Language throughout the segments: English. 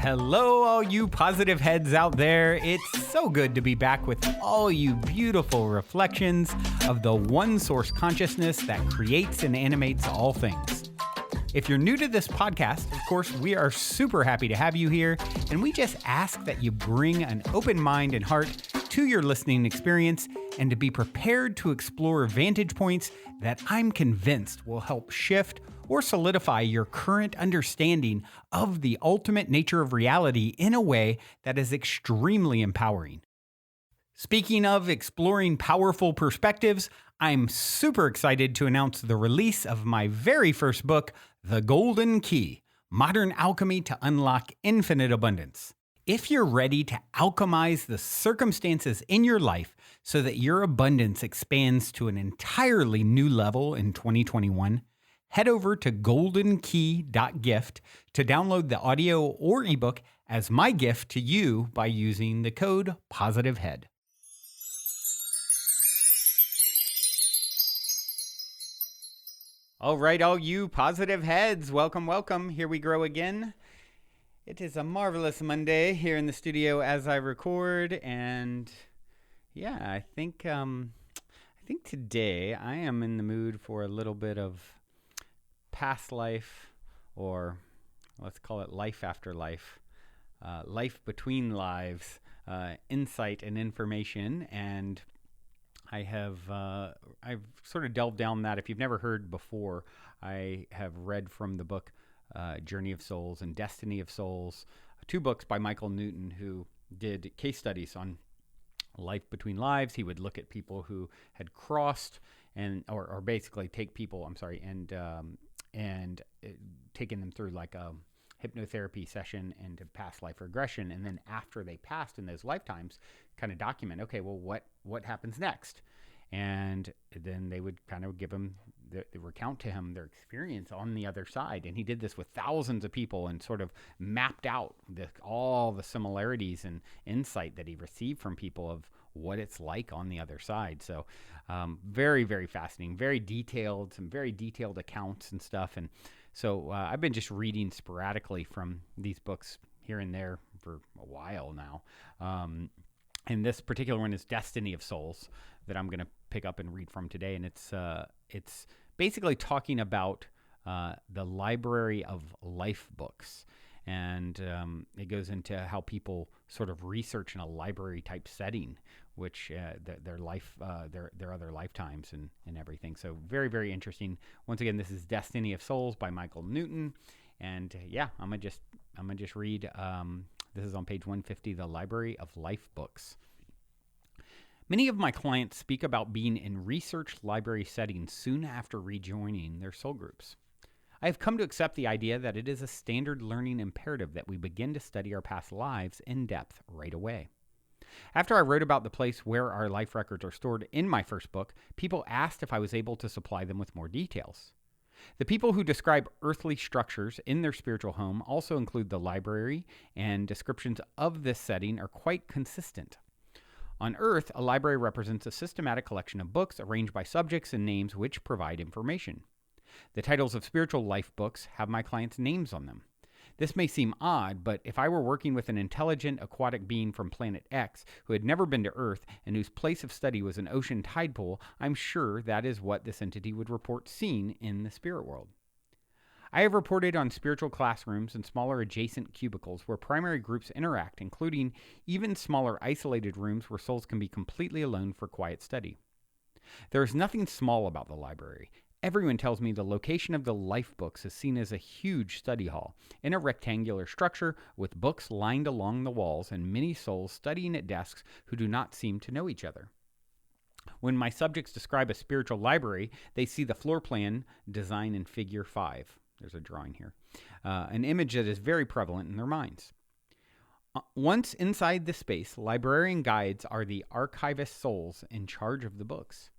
Hello, all you positive heads out there. It's so good to be back with all you beautiful reflections of the one source consciousness that creates and animates all things. If you're new to this podcast, of course, we are super happy to have you here, and we just ask that you bring an open mind and heart to your listening experience and to be prepared to explore vantage points that I'm convinced will help shift or solidify your current understanding of the ultimate nature of reality in a way that is extremely empowering. Speaking of exploring powerful perspectives, I'm super excited to announce the release of my very first book, The Golden Key: Modern Alchemy to Unlock Infinite Abundance. If you're ready to alchemize the circumstances in your life so that your abundance expands to an entirely new level in 2021, head over to goldenkey.gift to download the audio or ebook as my gift to you by using the code POSITIVEHEAD. All right, all you positive heads, welcome. Here we grow again. It is a marvelous Monday here in the studio as I record, and yeah, I think today I am in the mood for a little bit of past life, or let's call it life after life, life between lives, insight and information. And I've sort of delved down that. If you've never heard before, I have read from the book Journey of Souls and Destiny of Souls, two books by Michael Newton, who did case studies on life between lives. He would look at people who had crossed or basically take people, and taking them through like a hypnotherapy session into past life regression. And then after they passed in those lifetimes, kind of document, okay, well, what happens next? And then they would kind of give them, recount to him their experience on the other side. And he did this with thousands of people and sort of mapped out all the similarities and insight that he received from people of what it's like on the other side. So very, very fascinating, some very detailed accounts and stuff. And so I've been just reading sporadically from these books here and there for a while now. And this particular one is Destiny of Souls that I'm going to pick up and read from today. And it's basically talking about the library of life books. And it goes into how people sort of research in a library type setting, which their other lifetimes and everything. So very, very interesting. Once again, this is Destiny of Souls by Michael Newton. And yeah, I'm gonna just read. This is on page 150, the Library of Life Books. Many of my clients speak about being in research library settings soon after rejoining their soul groups. I have come to accept the idea that it is a standard learning imperative that we begin to study our past lives in depth right away. After I wrote about the place where our life records are stored in my first book, people asked if I was able to supply them with more details. The people who describe earthly structures in their spiritual home also include the library, and descriptions of this setting are quite consistent. On Earth, a library represents a systematic collection of books arranged by subjects and names which provide information. The titles of spiritual life books have my clients' names on them. This may seem odd, but if I were working with an intelligent aquatic being from planet X who had never been to Earth and whose place of study was an ocean tide pool, I'm sure that is what this entity would report seeing in the spirit world. I have reported on spiritual classrooms and smaller adjacent cubicles where primary groups interact, including even smaller isolated rooms where souls can be completely alone for quiet study. There is nothing small about the library. Everyone tells me the location of the life books is seen as a huge study hall, in a rectangular structure with books lined along the walls and many souls studying at desks who do not seem to know each other. When my subjects describe a spiritual library, they see the floor plan design in figure 5. There's a drawing here. An image that is very prevalent in their minds. Once inside the space, librarian guides are the archivist souls in charge of the books.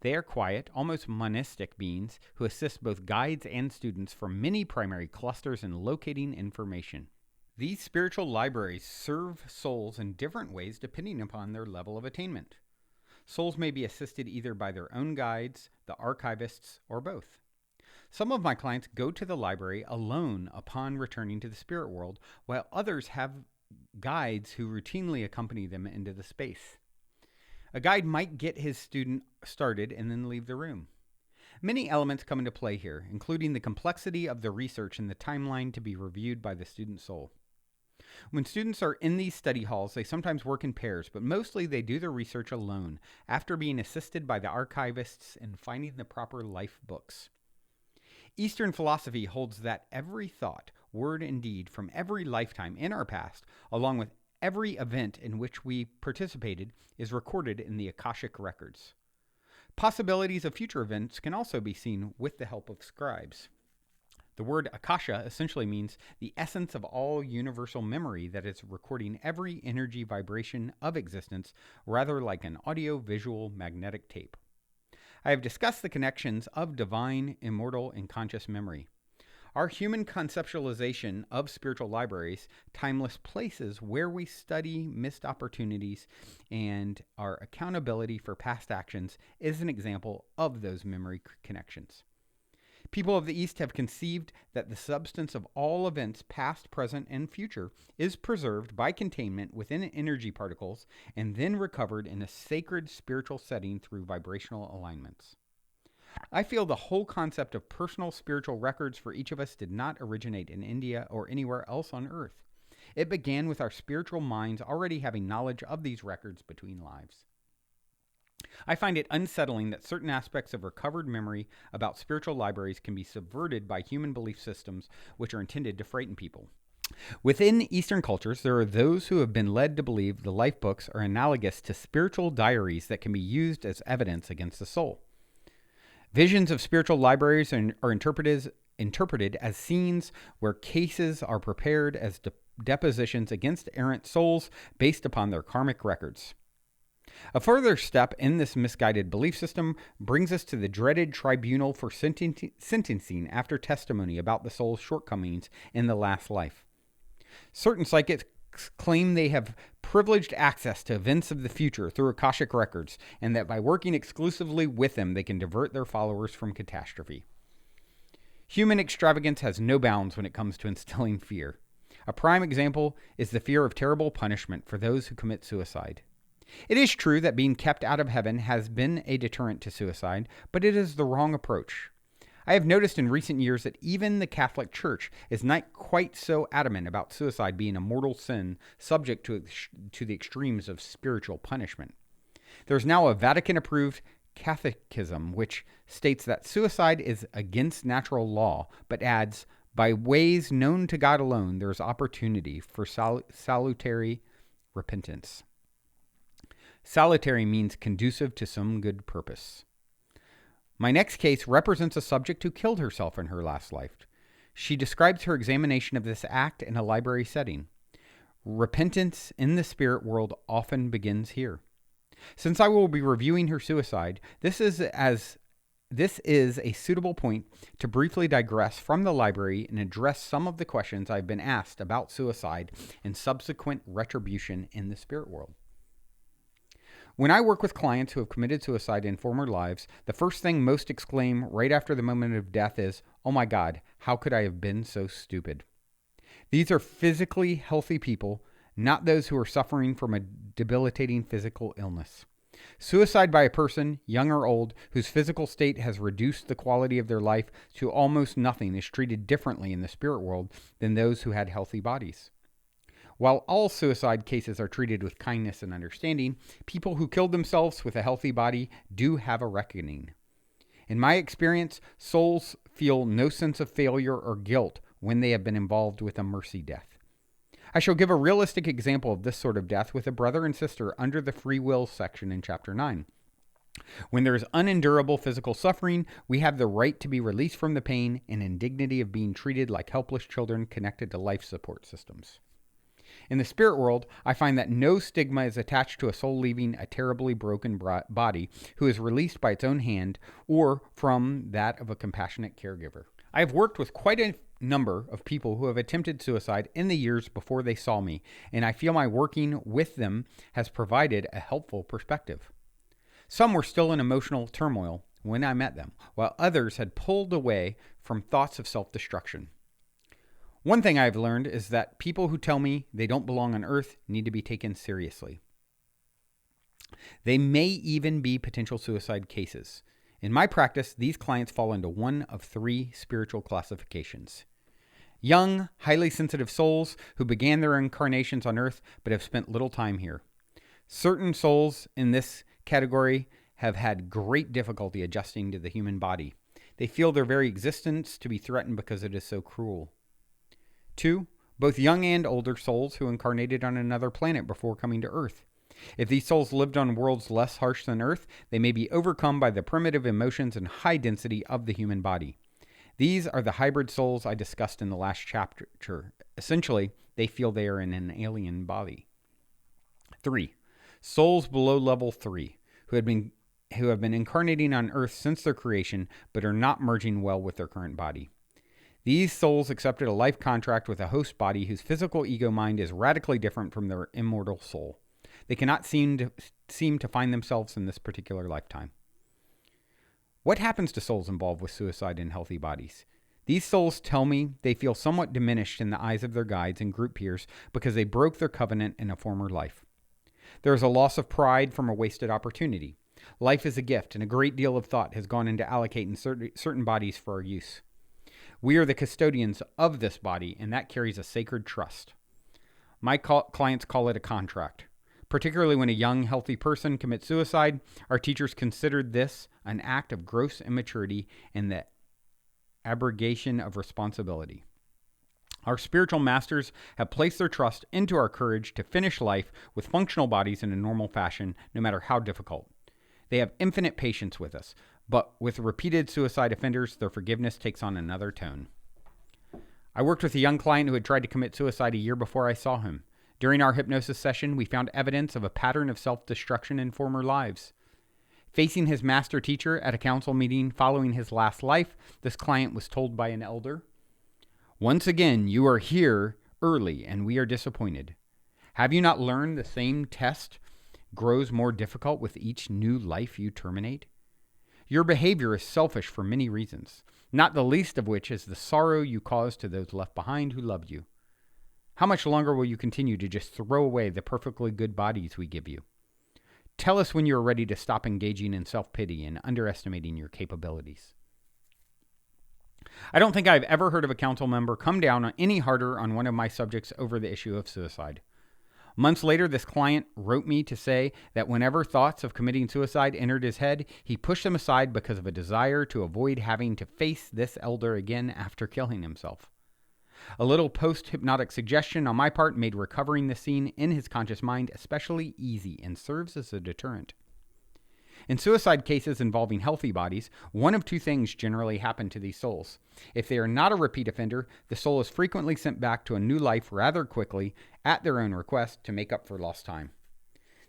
They are quiet, almost monistic beings who assist both guides and students from many primary clusters in locating information. These spiritual libraries serve souls in different ways depending upon their level of attainment. Souls may be assisted either by their own guides, the archivists, or both. Some of my clients go to the library alone upon returning to the spirit world, while others have guides who routinely accompany them into the space. A guide might get his student started and then leave the room. Many elements come into play here, including the complexity of the research and the timeline to be reviewed by the student soul. When students are in these study halls, they sometimes work in pairs, but mostly they do their research alone, after being assisted by the archivists in finding the proper life books. Eastern philosophy holds that every thought, word, and deed from every lifetime in our past, along with every event in which we participated, is recorded in the Akashic records. Possibilities of future events can also be seen with the help of scribes. The word Akasha essentially means the essence of all universal memory that is recording every energy vibration of existence, rather like an audio-visual magnetic tape. I have discussed the connections of divine, immortal, and conscious memory. Our human conceptualization of spiritual libraries, timeless places where we study missed opportunities, and our accountability for past actions is an example of those memory connections. People of the East have conceived that the substance of all events, past, present, and future, is preserved by containment within energy particles and then recovered in a sacred spiritual setting through vibrational alignments. I feel the whole concept of personal spiritual records for each of us did not originate in India or anywhere else on Earth. It began with our spiritual minds already having knowledge of these records between lives. I find it unsettling that certain aspects of recovered memory about spiritual libraries can be subverted by human belief systems which are intended to frighten people. Within Eastern cultures, there are those who have been led to believe the life books are analogous to spiritual diaries that can be used as evidence against the soul. Visions of spiritual libraries are interpreted as scenes where cases are prepared as depositions against errant souls based upon their karmic records. A further step in this misguided belief system brings us to the dreaded tribunal for sentencing after testimony about the soul's shortcomings in the last life. Certain psychics claim they have privileged access to events of the future through Akashic records, and that by working exclusively with them, they can divert their followers from catastrophe. Human extravagance has no bounds when it comes to instilling fear. A prime example is the fear of terrible punishment for those who commit suicide. It is true that being kept out of heaven has been a deterrent to suicide, but it is the wrong approach. I have noticed in recent years that even the Catholic Church is not quite so adamant about suicide being a mortal sin subject to the extremes of spiritual punishment. There is now a Vatican-approved catechism which states that suicide is against natural law, but adds, by ways known to God alone, there is opportunity for salutary repentance. Salutary means conducive to some good purpose. My next case represents a subject who killed herself in her last life. She describes her examination of this act in a library setting. Repentance in the spirit world often begins here. Since I will be reviewing her suicide, this is a suitable point to briefly digress from the library and address some of the questions I've been asked about suicide and subsequent retribution in the spirit world. When I work with clients who have committed suicide in former lives, the first thing most exclaim right after the moment of death is, "Oh my God, how could I have been so stupid?" These are physically healthy people, not those who are suffering from a debilitating physical illness. Suicide by a person, young or old, whose physical state has reduced the quality of their life to almost nothing is treated differently in the spirit world than those who had healthy bodies. While all suicide cases are treated with kindness and understanding, people who killed themselves with a healthy body do have a reckoning. In my experience, souls feel no sense of failure or guilt when they have been involved with a mercy death. I shall give a realistic example of this sort of death with a brother and sister under the free will section in Chapter 9. When there is unendurable physical suffering, we have the right to be released from the pain and indignity of being treated like helpless children connected to life support systems. In the spirit world, I find that no stigma is attached to a soul leaving a terribly broken body who is released by its own hand or from that of a compassionate caregiver. I have worked with quite a number of people who have attempted suicide in the years before they saw me, and I feel my working with them has provided a helpful perspective. Some were still in emotional turmoil when I met them, while others had pulled away from thoughts of self-destruction. One thing I've learned is that people who tell me they don't belong on Earth need to be taken seriously. They may even be potential suicide cases. In my practice, these clients fall into one of three spiritual classifications. Young, highly sensitive souls who began their incarnations on Earth but have spent little time here. Certain souls in this category have had great difficulty adjusting to the human body. They feel their very existence to be threatened because it is so cruel. 2, both young and older souls who incarnated on another planet before coming to Earth. If these souls lived on worlds less harsh than Earth, they may be overcome by the primitive emotions and high density of the human body. These are the hybrid souls I discussed in the last chapter. Essentially, they feel they are in an alien body. 3, souls below level 3 who have been incarnating on Earth since their creation but are not merging well with their current body. These souls accepted a life contract with a host body whose physical ego mind is radically different from their immortal soul. They cannot seem to find themselves in this particular lifetime. What happens to souls involved with suicide in healthy bodies? These souls tell me they feel somewhat diminished in the eyes of their guides and group peers because they broke their covenant in a former life. There is a loss of pride from a wasted opportunity. Life is a gift, and a great deal of thought has gone into allocating certain bodies for our use. We are the custodians of this body, and that carries a sacred trust. My clients call it a contract. Particularly when a young, healthy person commits suicide, our teachers considered this an act of gross immaturity and the abrogation of responsibility. Our spiritual masters have placed their trust into our courage to finish life with functional bodies in a normal fashion, no matter how difficult. They have infinite patience with us, but with repeated suicide offenders, their forgiveness takes on another tone. I worked with a young client who had tried to commit suicide a year before I saw him. During our hypnosis session, we found evidence of a pattern of self-destruction in former lives. Facing his master teacher at a council meeting following his last life, this client was told by an elder, "Once again, you are here early and we are disappointed. Have you not learned the same test grows more difficult with each new life you terminate? Your behavior is selfish for many reasons, not the least of which is the sorrow you cause to those left behind who loved you. How much longer will you continue to just throw away the perfectly good bodies we give you? Tell us when you are ready to stop engaging in self-pity and underestimating your capabilities." I don't think I've ever heard of a council member come down any harder on one of my subjects over the issue of suicide. Months later, this client wrote me to say that whenever thoughts of committing suicide entered his head, he pushed them aside because of a desire to avoid having to face this elder again after killing himself. A little post-hypnotic suggestion on my part made recovering the scene in his conscious mind especially easy and serves as a deterrent. In suicide cases involving healthy bodies, one of two things generally happen to these souls. If they are not a repeat offender, the soul is frequently sent back to a new life rather quickly at their own request to make up for lost time.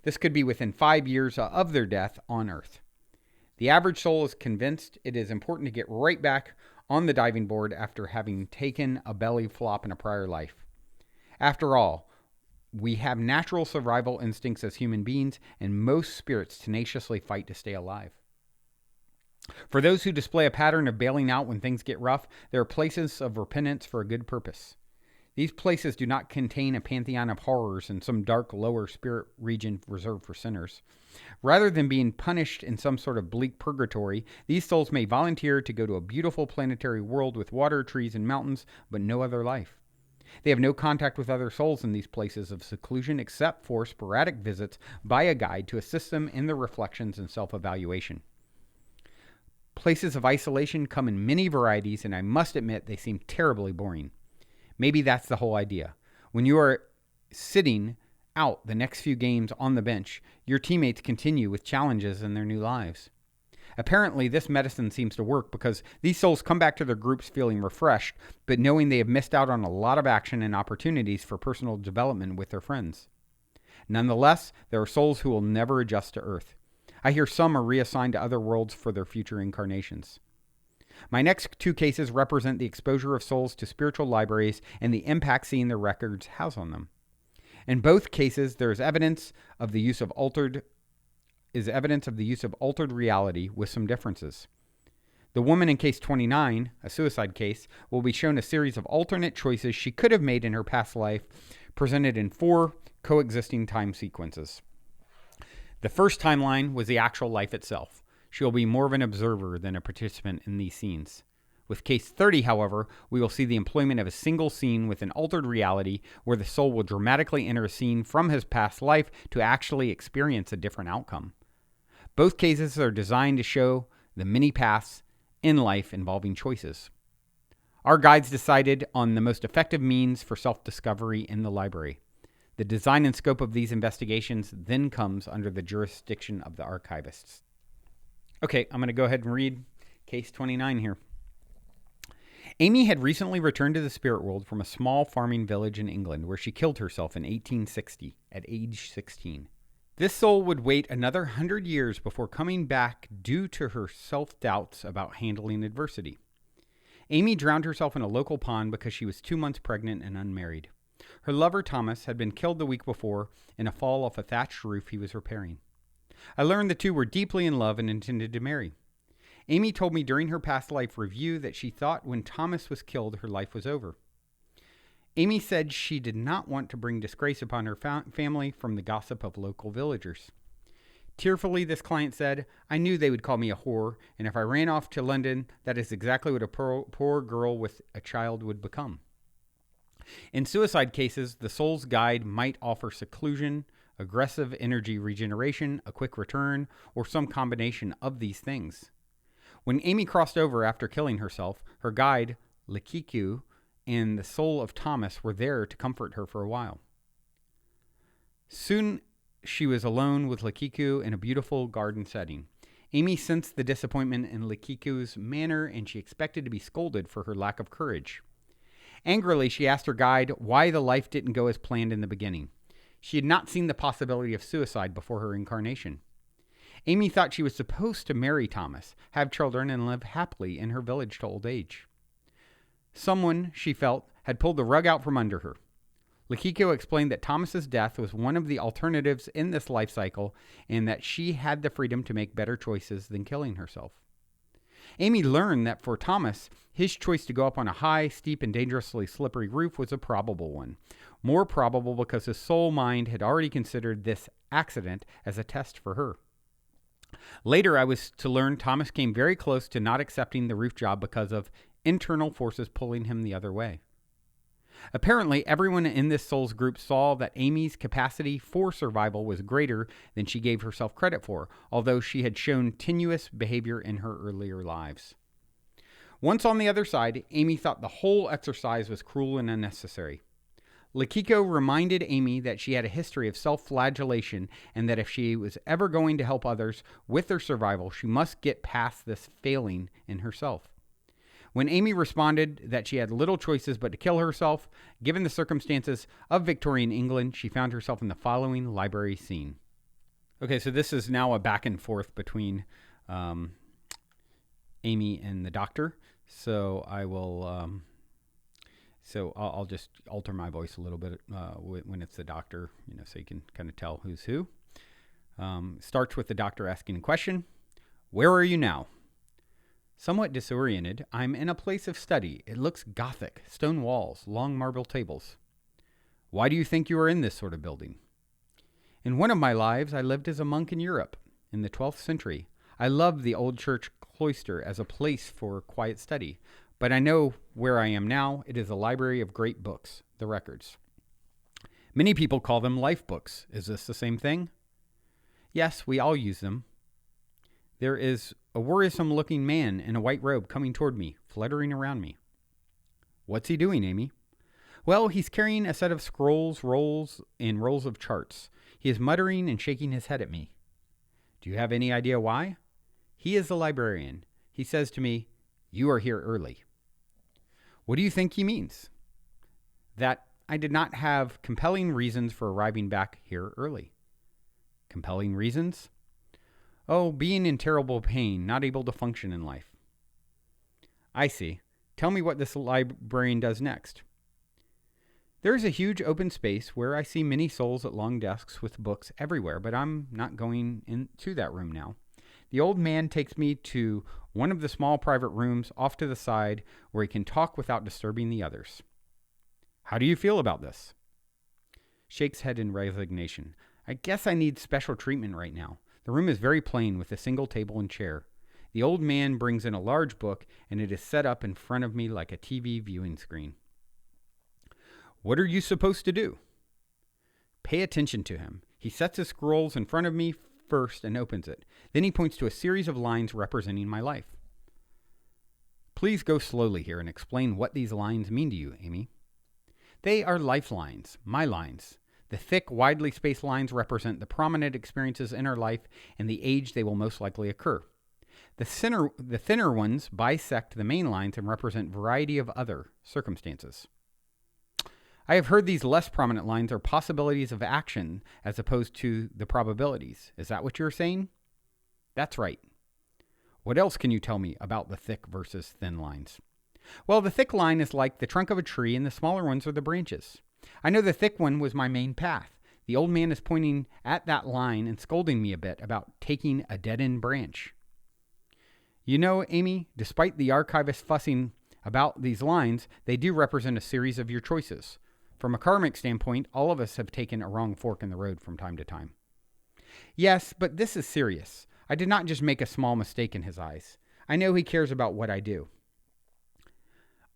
This could be within 5 years of their death on Earth. The average soul is convinced it is important to get right back on the diving board after having taken a belly flop in a prior life. After all, we have natural survival instincts as human beings, and most spirits tenaciously fight to stay alive. For those who display a pattern of bailing out when things get rough, there are places of repentance for a good purpose. These places do not contain a pantheon of horrors in some dark lower spirit region reserved for sinners. Rather than being punished in some sort of bleak purgatory, these souls may volunteer to go to a beautiful planetary world with water, trees, and mountains, but no other life. They have no contact with other souls in these places of seclusion except for sporadic visits by a guide to assist them in their reflections and self-evaluation. Places of isolation come in many varieties, and I must admit they seem terribly boring. Maybe that's the whole idea. When you are sitting out the next few games on the bench, your teammates continue with challenges in their new lives. Apparently, this medicine seems to work because these souls come back to their groups feeling refreshed, but knowing they have missed out on a lot of action and opportunities for personal development with their friends. Nonetheless, there are souls who will never adjust to Earth. I hear some are reassigned to other worlds for their future incarnations. My next two cases represent the exposure of souls to spiritual libraries and the impact seeing their records has on them. In both cases, there is evidence of the use of altered is evidence of the use of altered reality with some differences. The woman in case 29, a suicide case, will be shown a series of alternate choices she could have made in her past life, presented in 4 coexisting time sequences. The first timeline was the actual life itself. She will be more of an observer than a participant in these scenes. With case 30, however, we will see the employment of a single scene with an altered reality where the soul will dramatically enter a scene from his past life to actually experience a different outcome. Both cases are designed to show the many paths in life involving choices. Our guides decided on the most effective means for self-discovery in the library. The design and scope of these investigations then comes under the jurisdiction of the archivists. Okay, I'm going to go ahead and read case 29 here. Amy had recently returned to the spirit world from a small farming village in England where she killed herself in 1860 at age 16. This soul would wait another 100 years before coming back due to her self-doubts about handling adversity. Amy drowned herself in a local pond because she was 2 months pregnant and unmarried. Her lover, Thomas, had been killed the week before in a fall off a thatched roof he was repairing. I learned the two were deeply in love and intended to marry. Amy told me during her past life review that she thought when Thomas was killed, her life was over. Amy said she did not want to bring disgrace upon her family from the gossip of local villagers. Tearfully, this client said, "I knew they would call me a whore, and if I ran off to London, that is exactly what a poor girl with a child would become." In suicide cases, the soul's guide might offer seclusion, aggressive energy regeneration, a quick return, or some combination of these things. When Amy crossed over after killing herself, her guide, Likiku, and the soul of Thomas were there to comfort her for a while. Soon she was alone with Likiku in a beautiful garden setting. Amy sensed the disappointment in Likiku's manner, and she expected to be scolded for her lack of courage. Angrily, she asked her guide why the life didn't go as planned in the beginning. She had not seen the possibility of suicide before her incarnation. Amy thought she was supposed to marry Thomas, have children, and live happily in her village to old age. Someone, she felt, had pulled the rug out from under her. Likiku explained that Thomas's death was one of the alternatives in this life cycle and that she had the freedom to make better choices than killing herself. Amy learned that for Thomas, his choice to go up on a high, steep, and dangerously slippery roof was a probable one. More probable because his soul mind had already considered this accident as a test for her. Later, I was to learn Thomas came very close to not accepting the roof job because of internal forces pulling him the other way. Apparently, everyone in this soul's group saw that Amy's capacity for survival was greater than she gave herself credit for, although she had shown tenuous behavior in her earlier lives. Once on the other side, Amy thought the whole exercise was cruel and unnecessary. Likiku reminded Amy that she had a history of self-flagellation and that if she was ever going to help others with their survival, she must get past this failing in herself. When Amy responded that she had little choices but to kill herself, given the circumstances of Victorian England, she found herself in the following library scene. Okay, so this is now a back and forth between Amy and the doctor. So I will, I'll just alter my voice a little bit when it's the doctor, so you can kind of tell who's who. Starts with the doctor asking a question. "Where are you now?" Somewhat disoriented, I'm in a place of study. It looks Gothic, stone walls, long marble tables. "Why do you think you are in this sort of building?" "In one of my lives, I lived as a monk in Europe in the 12th century. I loved the old church cloister as a place for quiet study, but I know where I am now. It is a library of great books, the records." "Many people call them life books. Is this the same thing?" "Yes, we all use them." "There is a worrisome-looking man in a white robe coming toward me, fluttering around me." "What's he doing, Amy?" "Well, he's carrying a set of scrolls, rolls of charts. He is muttering and shaking his head at me." "Do you have any idea why?" "He is the librarian. He says to me, 'You are here early.'" "What do you think he means?" "That I did not have compelling reasons for arriving back here early." "Compelling reasons?" "Oh, being in terrible pain, not able to function in life." "I see. Tell me what this librarian does next." There is a huge open space where I see many souls at long desks with books everywhere, but I'm not going into that room now. The old man takes me to one of the small private rooms off to the side where he can talk without disturbing the others. How do you feel about this? Shakes head in resignation. I guess I need special treatment right now. The room is very plain with a single table and chair. The old man brings in a large book, and it is set up in front of me like a TV viewing screen. What are you supposed to do? Pay attention to him. He sets his scrolls in front of me first and opens it. Then he points to a series of lines representing my life. Please go slowly here and explain what these lines mean to you, Amy. They are lifelines, my lines. The thick, widely spaced lines represent the prominent experiences in our life and the age they will most likely occur. The thinner ones bisect the main lines and represent a variety of other circumstances. I have heard these less prominent lines are possibilities of action as opposed to the probabilities. Is that what you're saying? That's right. What else can you tell me about the thick versus thin lines? Well, the thick line is like the trunk of a tree and the smaller ones are the branches. I know the thick one was my main path. The old man is pointing at that line and scolding me a bit about taking a dead-end branch. You know, Amy, despite the archivist fussing about these lines, they do represent a series of your choices. From a karmic standpoint, all of us have taken a wrong fork in the road from time to time. Yes, but this is serious. I did not just make a small mistake in his eyes. I know he cares about what I do.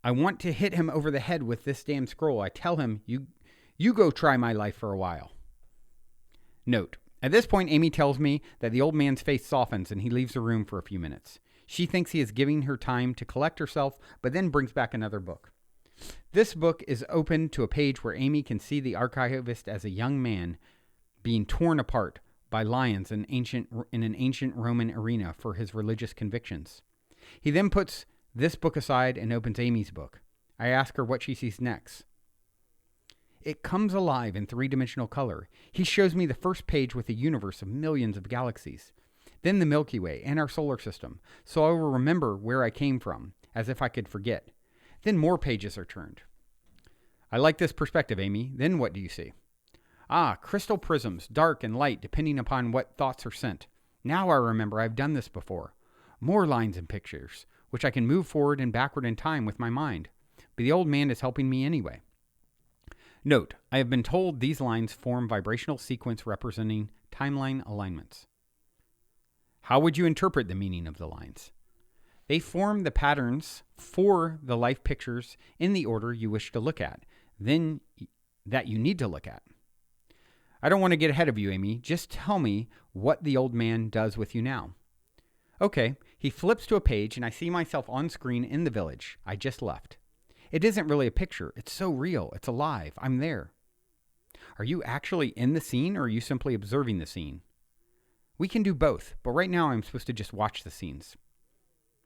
I want to hit him over the head with this damn scroll. I tell him, you go try my life for a while. Note, at this point, Amy tells me that the old man's face softens and he leaves the room for a few minutes. She thinks he is giving her time to collect herself, but then brings back another book. This book is open to a page where Amy can see the archivist as a young man being torn apart by lions in an ancient Roman arena for his religious convictions. He then puts this book aside and opens Amy's book. I ask her what she sees next. It comes alive in three-dimensional color. He shows me the first page with a universe of millions of galaxies, then the Milky Way and our solar system, so I will remember where I came from, as if I could forget. Then more pages are turned. I like this perspective, Amy. Then what do you see? Crystal prisms, dark and light, depending upon what thoughts are sent. Now I remember I've done this before. More lines and pictures, which I can move forward and backward in time with my mind. But the old man is helping me anyway. Note, I have been told these lines form vibrational sequence representing timeline alignments. How would you interpret the meaning of the lines? They form the patterns for the life pictures in the order you wish to look at, then that you need to look at. I don't want to get ahead of you, Amy. Just tell me what the old man does with you now. Okay, he flips to a page and I see myself on screen in the village I just left. It isn't really a picture. It's so real. It's alive. I'm there. Are you actually in the scene or are you simply observing the scene? We can do both, but right now I'm supposed to just watch the scenes.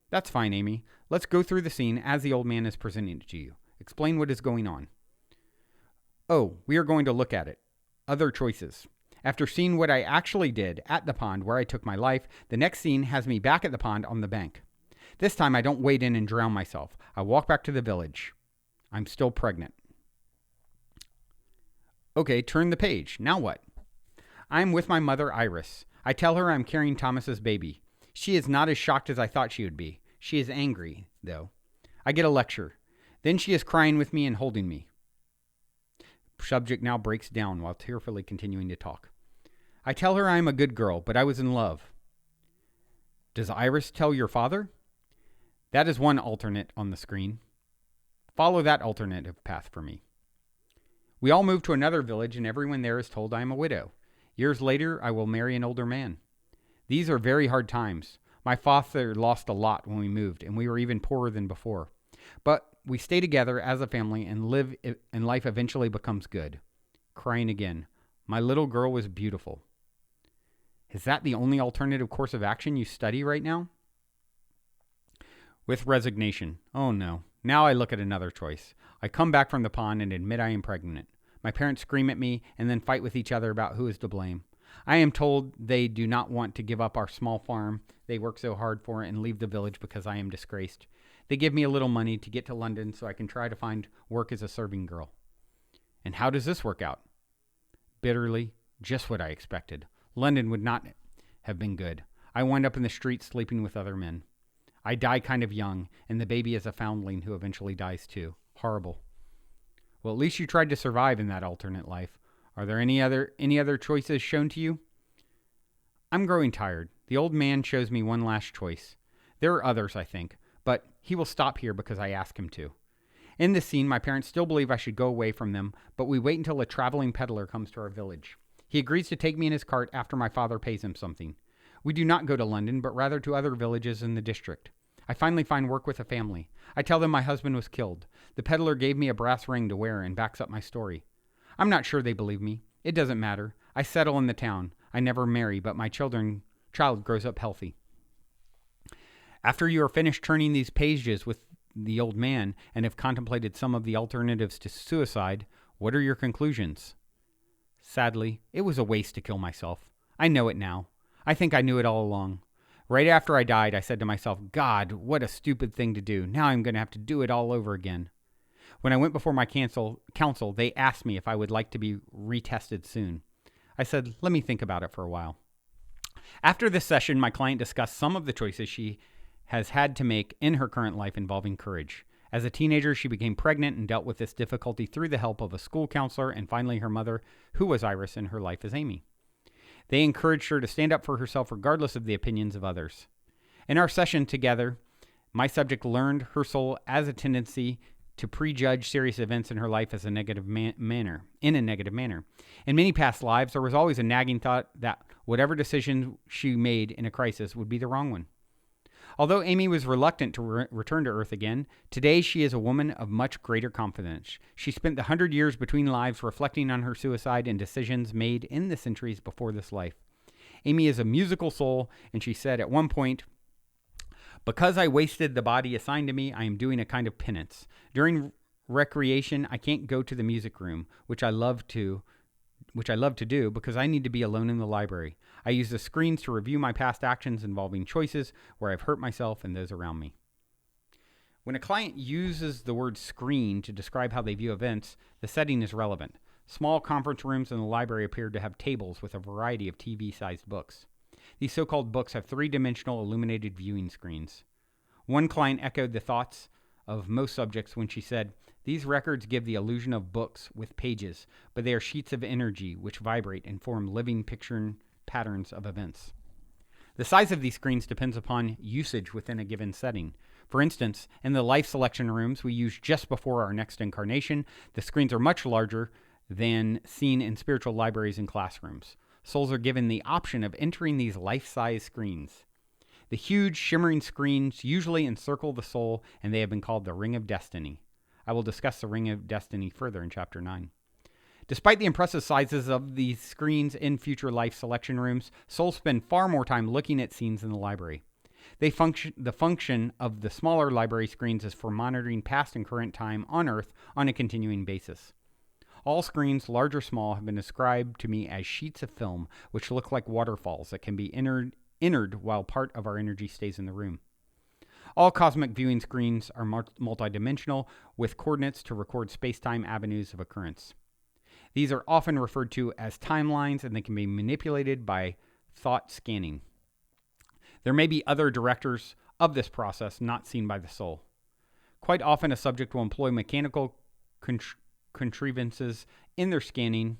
That's fine, Amy. Let's go through the scene as the old man is presenting it to you. Explain what is going on. Oh, we are going to look at it. Other choices. After seeing what I actually did at the pond where I took my life, the next scene has me back at the pond on the bank. This time I don't wade in and drown myself. I walk back to the village. I'm still pregnant. Okay, turn the page. Now what? I'm with my mother, Iris. I tell her I'm carrying Thomas's baby. She is not as shocked as I thought she would be. She is angry, though. I get a lecture. Then she is crying with me and holding me. Subject now breaks down while tearfully continuing to talk. I tell her I am a good girl, but I was in love. Does Iris tell your father? That is one alternate on the screen. Follow that alternative path for me. We all move to another village and everyone there is told I am a widow. Years later, I will marry an older man. These are very hard times. My father lost a lot when we moved, and we were even poorer than before. But we stay together as a family and life eventually becomes good. Crying again. My little girl was beautiful. Is that the only alternative course of action you study right now? With resignation. Oh no. Now I look at another choice. I come back from the pond and admit I am pregnant. My parents scream at me and then fight with each other about who is to blame. I am told they do not want to give up our small farm they work so hard for and leave the village because I am disgraced. They give me a little money to get to London so I can try to find work as a serving girl. And how does this work out? Bitterly, just what I expected. London would not have been good. I wind up in the street sleeping with other men. I die kind of young, and the baby is a foundling who eventually dies too. Horrible. Well, at least you tried to survive in that alternate life. Are there any other choices shown to you? I'm growing tired. The old man shows me one last choice. There are others, I think, but he will stop here because I ask him to. In this scene, my parents still believe I should go away from them, but we wait until a traveling peddler comes to our village. He agrees to take me in his cart after my father pays him something. We do not go to London, but rather to other villages in the district. I finally find work with a family. I tell them my husband was killed. The peddler gave me a brass ring to wear and backs up my story. I'm not sure they believe me. It doesn't matter. I settle in the town. I never marry, but my child grows up healthy. After you are finished turning these pages with the old man and have contemplated some of the alternatives to suicide, what are your conclusions? Sadly, it was a waste to kill myself. I know it now. I think I knew it all along. Right after I died, I said to myself, God, what a stupid thing to do. Now I'm going to have to do it all over again. When I went before my council, they asked me if I would like to be retested soon. I said, let me think about it for a while. After this session, my client discussed some of the choices she has had to make in her current life involving courage. As a teenager, she became pregnant and dealt with this difficulty through the help of a school counselor and finally her mother, who was Iris in her life as Amy. They encouraged her to stand up for herself regardless of the opinions of others. In our session together, my subject learned her soul as a tendency to prejudge serious events in her life as a negative manner. In many past lives, there was always a nagging thought that whatever decision she made in a crisis would be the wrong one. Although Amy was reluctant to return to Earth again, today she is a woman of much greater confidence. She spent the 100 years between lives reflecting on her suicide and decisions made in the centuries before this life. Amy is a musical soul, and she said at one point, because I wasted the body assigned to me, I am doing a kind of penance. During recreation, I can't go to the music room, which I love to do because I need to be alone in the library. I use the screens to review my past actions involving choices where I've hurt myself and those around me. When a client uses the word screen to describe how they view events, the setting is relevant. Small conference rooms in the library appeared to have tables with a variety of TV-sized books. These so-called books have three-dimensional illuminated viewing screens. One client echoed the thoughts of most subjects when she said, these records give the illusion of books with pages, but they are sheets of energy which vibrate and form living picture patterns of events. The size of these screens depends upon usage within a given setting. For instance, in the life selection rooms we use just before our next incarnation, the screens are much larger than seen in spiritual libraries and classrooms. Souls are given the option of entering these life-size screens. The huge, shimmering screens usually encircle the soul, and they have been called the Ring of Destiny. I will discuss the Ring of Destiny further in Chapter 9. Despite the impressive sizes of these screens in future life selection rooms, souls spend far more time looking at scenes in the library. The function of the smaller library screens is for monitoring past and current time on Earth on a continuing basis. All screens, large or small, have been described to me as sheets of film, which look like waterfalls that can be entered while part of our energy stays in the room. All cosmic viewing screens are multidimensional, with coordinates to record space-time avenues of occurrence. These are often referred to as timelines, and they can be manipulated by thought scanning. There may be other directors of this process not seen by the soul. Quite often, a subject will employ mechanical contrivances in their scanning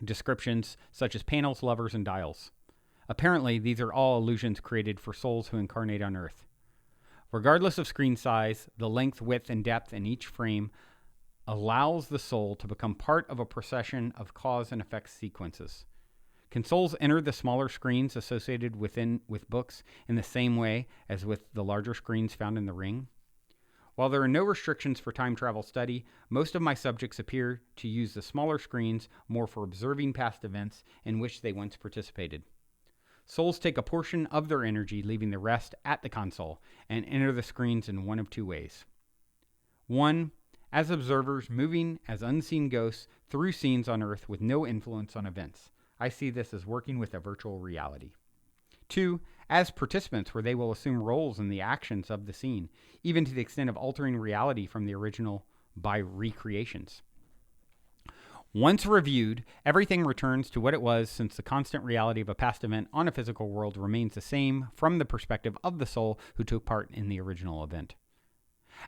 descriptions, such as panels, levers, and dials. Apparently, these are all illusions created for souls who incarnate on Earth. Regardless of screen size, the length, width, and depth in each frame allows the soul to become part of a procession of cause and effect sequences. Can souls enter the smaller screens associated with books in the same way as with the larger screens found in the ring? While there are no restrictions for time travel study, most of my subjects appear to use the smaller screens more for observing past events in which they once participated. Souls take a portion of their energy, leaving the rest at the console, and enter the screens in one of two ways. 1. As observers, moving as unseen ghosts through scenes on Earth with no influence on events. I see this as working with a virtual reality. 2. As participants, where they will assume roles in the actions of the scene, even to the extent of altering reality from the original by recreations. Once reviewed, everything returns to what it was, since the constant reality of a past event on a physical world remains the same from the perspective of the soul who took part in the original event.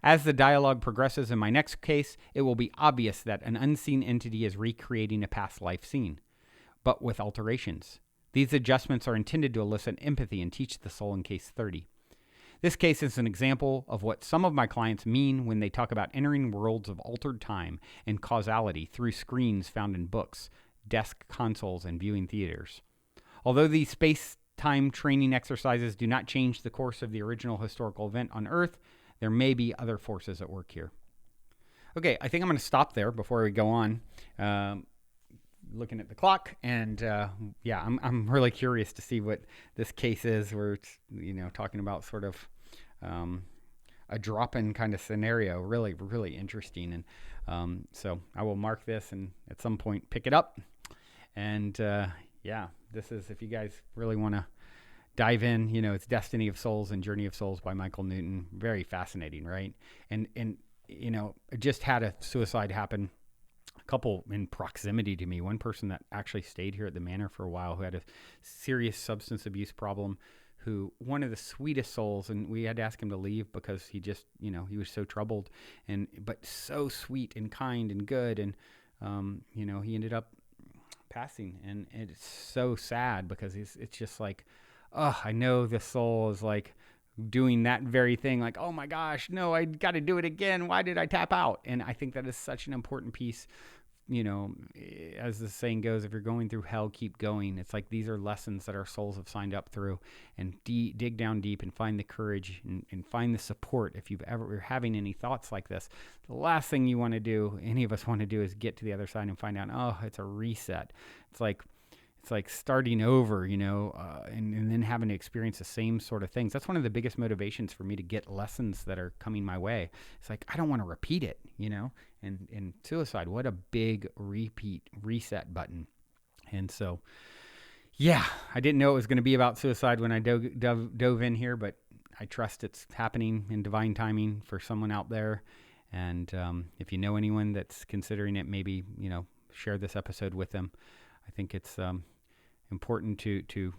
As the dialogue progresses in my next case, it will be obvious that an unseen entity is recreating a past life scene, but with alterations. These adjustments are intended to elicit empathy and teach the soul in case 30. This case is an example of what some of my clients mean when they talk about entering worlds of altered time and causality through screens found in books, desk consoles, and viewing theaters. Although these space-time training exercises do not change the course of the original historical event on Earth, there may be other forces at work here. Okay, I think I'm going to stop there before we go on. Looking at the clock, and I'm really curious to see what this case is. Where it's talking about sort of a drop-in kind of scenario. Really, really interesting, and so I will mark this and at some point pick it up. And this is, if you guys really want to dive in, it's Destiny of Souls and Journey of Souls by Michael Newton. Very fascinating, right? And I just had a suicide happen. A couple in proximity to me. One person that actually stayed here at the manor for a while, who had a serious substance abuse problem, who one of the sweetest souls, and we had to ask him to leave because he just, he was so troubled, but so sweet and kind and good, and he ended up passing, and it's so sad because it's just like, I know the soul is like doing that very thing, like, oh my gosh, no, I got to do it again. Why did I tap out? And I think that is such an important piece. As the saying goes, if you're going through hell, keep going. It's like these are lessons that our souls have signed up through, and dig down deep and find the courage and find the support. If you're having any thoughts like this, the last thing you want to do, any of us want to do, is get to the other side and find out, it's a reset. It's like starting over, and then having to experience the same sort of things. That's one of the biggest motivations for me to get lessons that are coming my way. It's like, I don't want to repeat it, and suicide, what a big reset button. And so, I didn't know it was going to be about suicide when I dove in here, but I trust it's happening in divine timing for someone out there. And if you know anyone that's considering it, maybe, share this episode with them. I think it's important to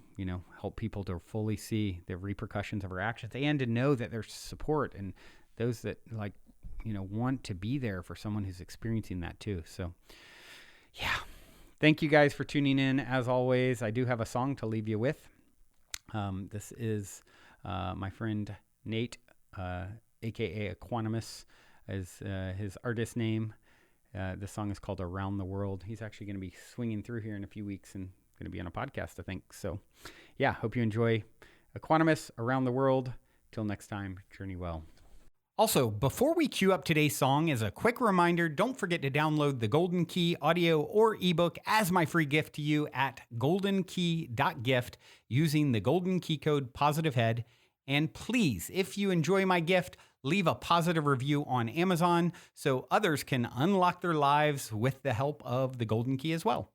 help people to fully see the repercussions of our actions, and to know that there's support and those that want to be there for someone who's experiencing that too. So thank you guys for tuning in. As always, I do have a song to leave you with. This is my friend Nate, aka Equanimous is his artist name. The song is called Around the World. He's actually going to be swinging through here in a few weeks and going to be on a podcast, I think. So, hope you enjoy Equanimous, Around the World. Till next time, journey well. Also, before we cue up today's song, as a quick reminder, don't forget to download the Golden Key audio or ebook as my free gift to you at goldenkey.gift using the Golden Key code POSITIVEHEAD. And please, if you enjoy my gift, leave a positive review on Amazon so others can unlock their lives with the help of the Golden Key as well.